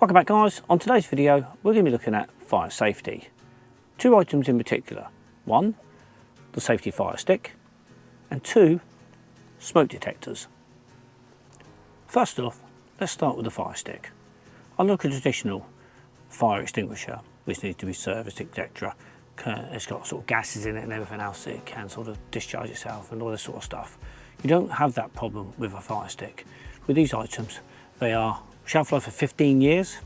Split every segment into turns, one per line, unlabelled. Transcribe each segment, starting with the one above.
Welcome back guys. On today's video we're going to be looking at fire safety. Two items in particular. One, the safety fire stick, and two, smoke detectors. First off, let's start with the fire stick. Unlike a traditional fire extinguisher which needs to be serviced, etc., it's got sort of gases in it and everything else, it can sort of discharge itself and all this sort of stuff. You don't have that problem with a fire stick. With these items, they are shelf life of 15 years,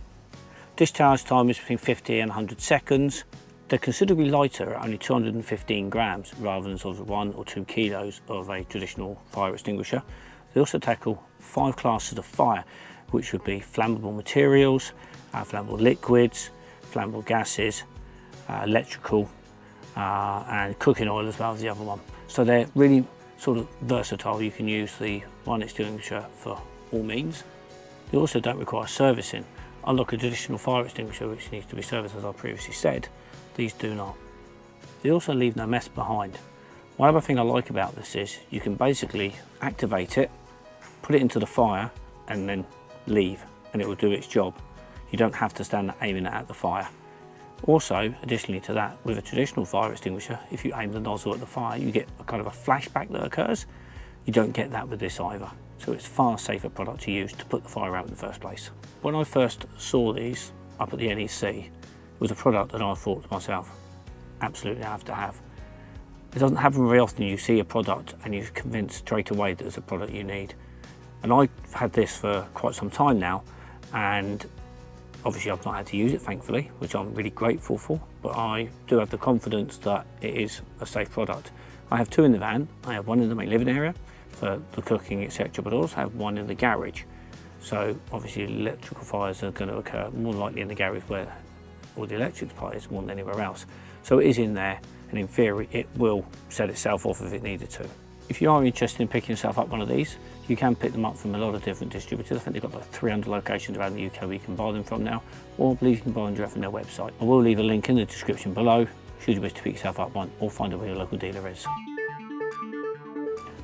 discharge time is between 50 and 100 seconds. They're considerably lighter at only 215 grams rather than sort of 1 or 2 kilos of a traditional fire extinguisher. They also tackle 5 classes of fire, which would be flammable materials, flammable liquids, flammable gases, electrical, and cooking oil as well as the other one. So they're really sort of versatile. You can use the one extinguisher for all means. They also don't require servicing. Unlike a traditional fire extinguisher which needs to be serviced, as I previously said, these do not. They also leave no mess behind. One other thing I like about this is you can basically activate it, put it into the fire and then leave and it will do its job. You don't have to stand aiming it at the fire. Also, additionally to that, with a traditional fire extinguisher, if you aim the nozzle at the fire, you get a kind of a flashback that occurs. You don't get that with this either. So it's a far safer product to use to put the fire out in the first place. When I first saw these up at the NEC, it was a product that I thought to myself, absolutely have to have. It doesn't happen very often you see a product and you're convinced straight away that it's a product you need. And I've had this for quite some time now, and obviously I've not had to use it, thankfully, which I'm really grateful for, but I do have the confidence that it is a safe product. I have two in the van. I have one in the main living area for the cooking, etc., but I also have one in the garage. So obviously electrical fires are going to occur more likely in the garage where all the electric supply is more than anywhere else. So it is in there, and in theory it will set itself off if it needed to. If you are interested in picking yourself up one of these, you can pick them up from a lot of different distributors. I think they've got like 300 locations around the UK where you can buy them from now, or I believe you can buy them direct from their website. I will leave a link in the description below should you wish to pick yourself up one, or find out where your local dealer is.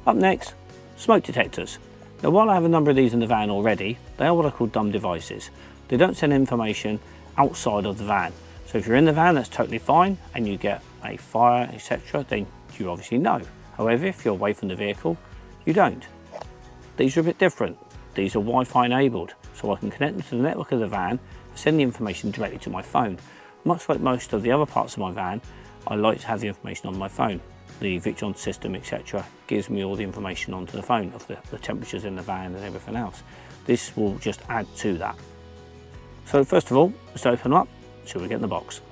Up next, smoke detectors. Now while I have a number of these in the van already, they are what I call dumb devices. They don't send information outside of the van. So if you're in the van, that's totally fine, and you get a fire, etc., then you obviously know. However, if you're away from the vehicle, you don't. These are a bit different. These are Wi-Fi enabled, so I can connect them to the network of the van and send the information directly to my phone. Much like most of the other parts of my van, I like to have the information on my phone. The Victron system, etc., gives me all the information onto the phone of the temperatures in the van and everything else. This will just add to that. So first of all, let's open them up, see what we get in the box.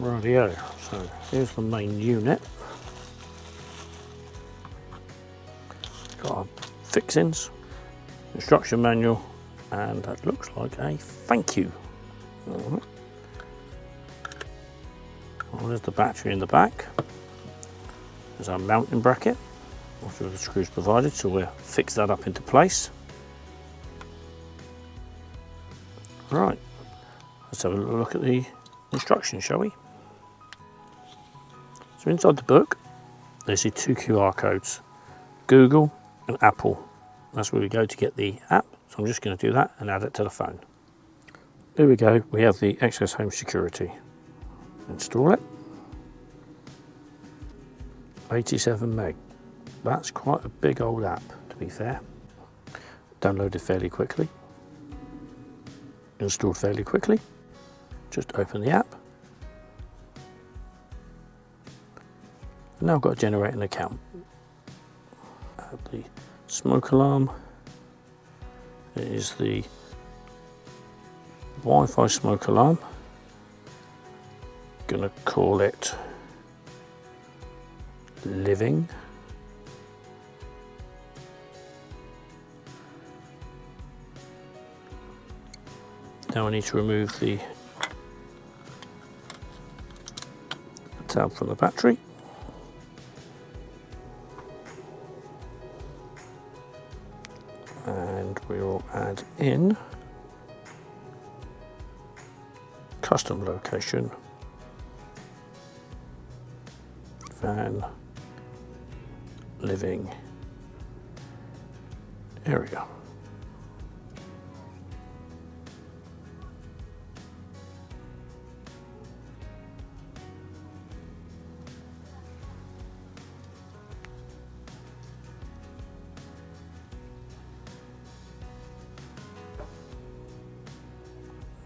Rightio, so here's the main unit. Got our fixings, instruction manual, and that looks like a thank you. Well, there's the battery in the back. There's our mounting bracket, which are the screws provided, so we'll fix that up into place. Right, let's have a look at the instructions, shall we? So inside the book, there's the 2 QR codes, Google and Apple. That's where we go to get the app. So I'm just going to do that and add it to the phone. There we go. We have the Access Home Security. Install it. 87 meg. That's quite a big old app, to be fair. Downloaded fairly quickly. Installed fairly quickly. Just open the app. Now I've got to generate an account. Add the smoke alarm. It is the Wi-Fi smoke alarm. Gonna call it living. Now I need to remove the tab from the battery. And we will add in custom location, van living area.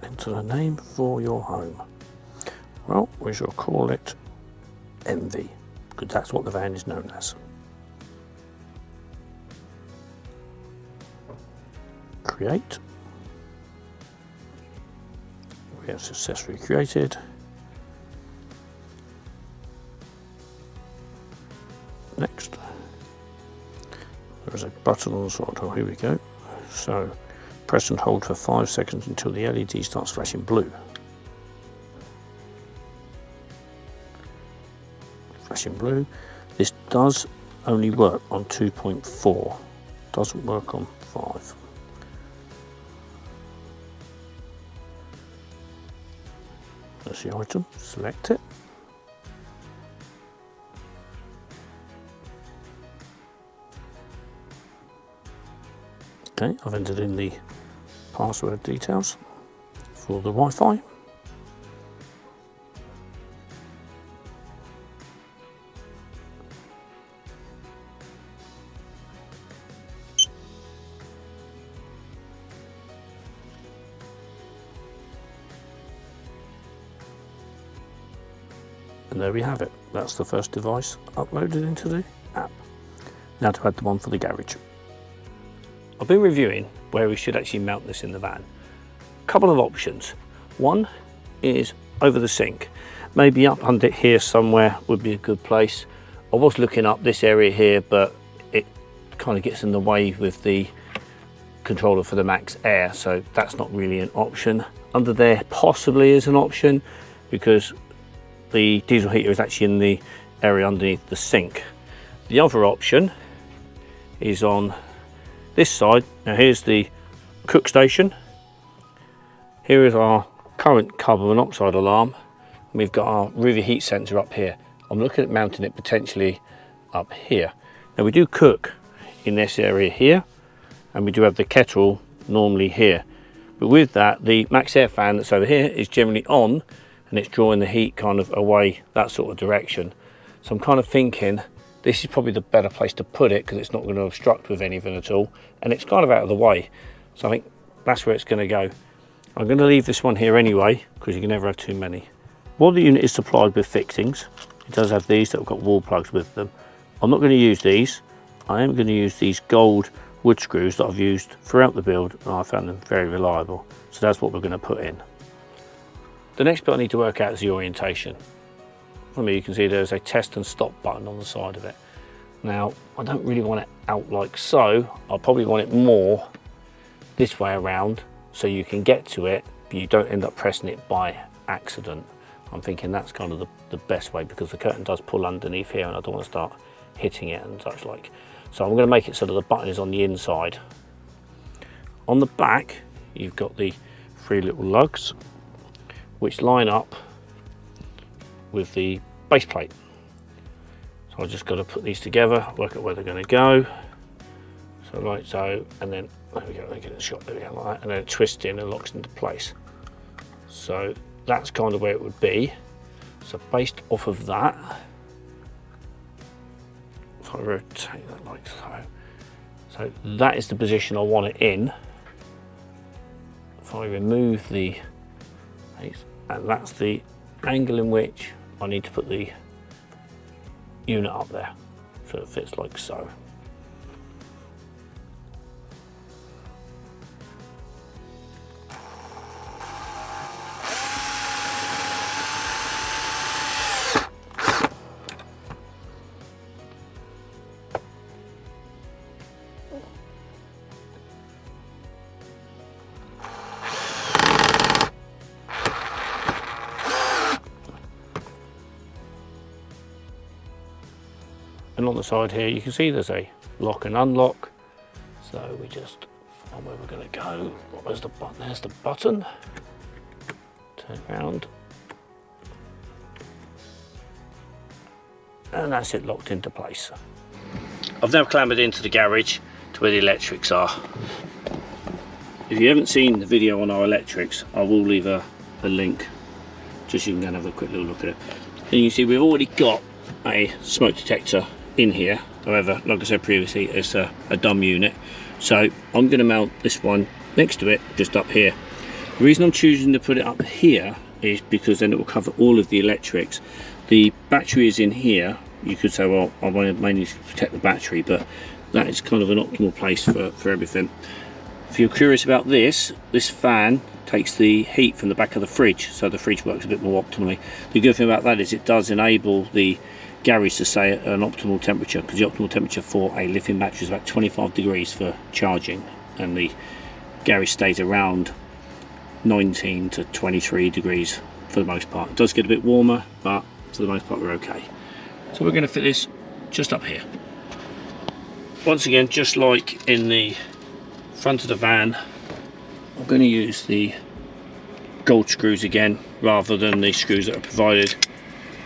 Enter a name for your home. Well, we shall call it Envy, because that's what the van is known as. Create. We have successfully created. Next. There is a button on the side. Oh, here we go. So press and hold for 5 seconds until the LED starts flashing blue. Flashing blue. This does only work on 2.4. Doesn't work on 5. There's the item. Select it. Okay, I've entered in the password details for the Wi-Fi. And there we have it. That's the first device uploaded into the app. Now to add the one for the garage. I've been reviewing where we should actually mount this in the van. A couple of options. One is over the sink. Maybe up under here somewhere would be a good place. I was looking up this area here, but it kind of gets in the way with the controller for the Max Air, so that's not really an option. Under there possibly is an option because the diesel heater is actually in the area underneath the sink. The other option is on this side. Now here's the cook station. Here is our current carbon monoxide alarm. And we've got our river heat sensor up here. I'm looking at mounting it potentially up here. Now we do cook in this area here, and we do have the kettle normally here. But with that, the Max Air fan that's over here is generally on, and it's drawing the heat kind of away that sort of direction. So I'm kind of thinking this is probably the better place to put it because it's not going to obstruct with anything at all, and it's kind of out of the way. So I think that's where it's going to go. I'm going to leave this one here anyway because you can never have too many. While the unit is supplied with fixings, it does have these that have got wall plugs with them. I'm not going to use these. I am going to use these gold wood screws that I've used throughout the build, and I found them very reliable. So that's what we're going to put in. The next bit I need to work out is the orientation. For me, you can see there's a test and stop button on the side of it. Now, I don't really want it out like so. I'll probably want it more this way around so you can get to it, but you don't end up pressing it by accident. I'm thinking that's kind of the best way because the curtain does pull underneath here and I don't want to start hitting it and such like. So I'm going to make it so that the button is on the inside. On the back, you've got the 3 little lugs which line up with the base plate. So I've just got to put these together, work out where they're going to go. So like so, and then there we go, get it shot, there we go, like that, and then it twists in and locks into place. So that's kind of where it would be. So based off of that, if I rotate that like so, so that is the position I want it in. If I remove the, and that's the angle in which I need to put the unit up there, so it fits like so. And on the side here you can see there's a lock and unlock, so we just find where we're going to go. Where's the button? There's the button Turn it round. And that's it locked into place. I've now clambered into the garage to where the electrics are. If you haven't seen the video on our electrics, I will leave a link just so you can go and have a quick little look at it. And you can see we've already got a smoke detector in here. However, like I said previously, it's a dumb unit. So I'm going to mount this one next to it, just up here. The reason I'm choosing to put it up here is because then it will cover all of the electrics. The battery is in here. You could say, well, I want to mainly protect the battery, but that is kind of an optimal place for everything. If you're curious about this fan takes the heat from the back of the fridge, so the fridge works a bit more optimally. The good thing about that is it does enable the garage to stay at an optimal temperature, because the optimal temperature for a lithium battery is about 25 degrees for charging, and the garage stays around 19 to 23 degrees for the most part. It does get a bit warmer, but for the most part we're okay. So we're going to fit this just up here. Once again, just like in the front of the van, I'm going to use the gold screws again rather than the screws that are provided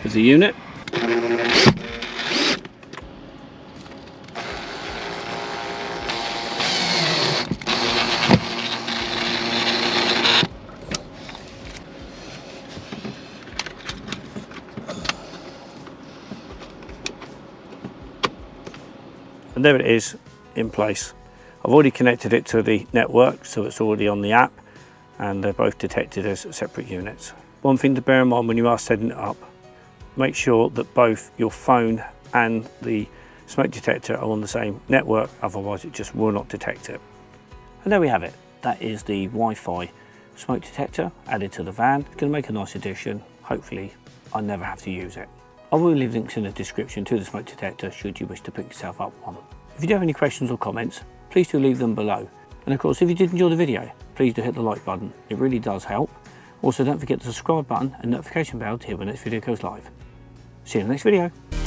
with the unit. And there it is in place. I've already connected it to the network, so it's already on the app, and they're both detected as separate units. One thing to bear in mind when you are setting it up, make sure that both your phone and the smoke detector are on the same network, otherwise it just will not detect it. And there we have it. That is the Wi-Fi smoke detector added to the van. It's going to make a nice addition. Hopefully I never have to use it. I will leave links in the description to the smoke detector should you wish to pick yourself up one. If you do have any questions or comments, please do leave them below. And of course, if you did enjoy the video, please do hit the like button. It really does help. Also, don't forget the subscribe button and notification bell to hear when the next video goes live. See you in the next video.